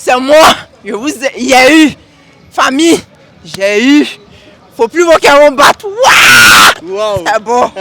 c'est moi. Il y a eu famille. J'ai eu. Faut plus mon cœur battre. Wow. C'est bon.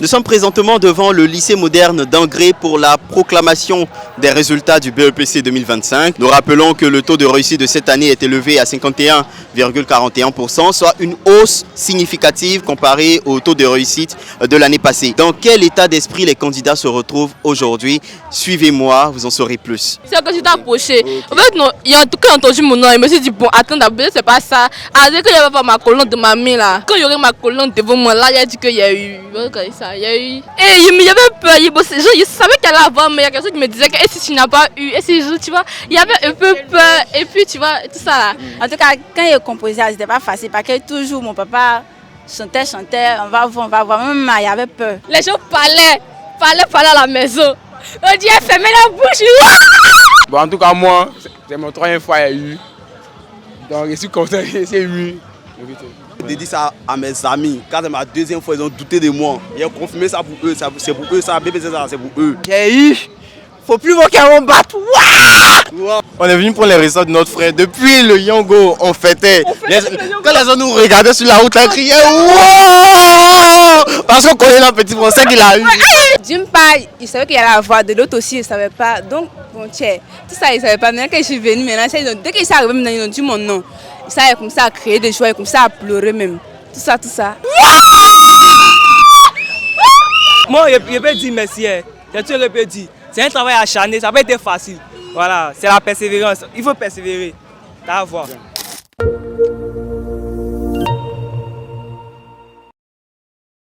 Nous sommes présentement devant le lycée moderne d'Angré pour la proclamation des résultats du BEPC 2025. Nous rappelons que le taux de réussite de cette année est élevé à 51,41%, soit une hausse significative comparée au taux de réussite de l'année passée. Dans quel état d'esprit les candidats se retrouvent aujourd'hui? Suivez-moi, vous en saurez plus. C'est quand j'étais approché. En fait, non, il a en tout cas entendu mon nom. Il me suis dit, bon, attends, d'abord, c'est pas ça. Alors, quand il n'y avait pas ma colonne de ma main là, quand il y aurait ma colonne devant moi, là, il a dit qu'il y a eu. Il y a eu. Et il y avait peur. Je savais qu'elle allait avoir, mais il y a quelque chose qui me disait que et si tu n'as pas eu, et si tu vois, il y avait un peu peur. Et puis, tu vois, tout ça là. En tout cas, quand il composait, c'était pas facile parce que toujours mon papa chantait, on va voir. Même il y avait peur. Les gens parlaient à la maison. On dit, fermez la bouche. Bon, en tout cas, moi, c'est mon troisième fois qu'il y a eu. Donc, je suis content, c'est ému. J'ai dit ça à mes amis. Quand c'est ma deuxième fois, ils ont douté de moi. Ils ont confirmé ça pour eux. C'est pour eux, ça, BPC, c'est pour eux. J'ai eu. Faut plus mon cœur battre. On est venu pour les résultats de notre frère. Depuis le Yongo, on fêtait. Quand les gens nous regardaient sur la route, ils criaient wow! Parce qu'on connaît le petit français qu'il a eu. D'une part, il savait qu'il allait avoir, de l'autre aussi, il ne savait pas. Donc, bon, tiens, tout ça, il ne savait pas. Maintenant, quand je suis venue, dès qu'il s'est arrivé, ils ont dit mon nom. Ça a commencé à créer des joies, il a commencé à pleurer même. Tout ça. Moi, je peux dire merci. J'ai tout répété. C'est un travail acharné, ça n'a pas été facile. Voilà, c'est la persévérance. Il faut persévérer. T'as à voir.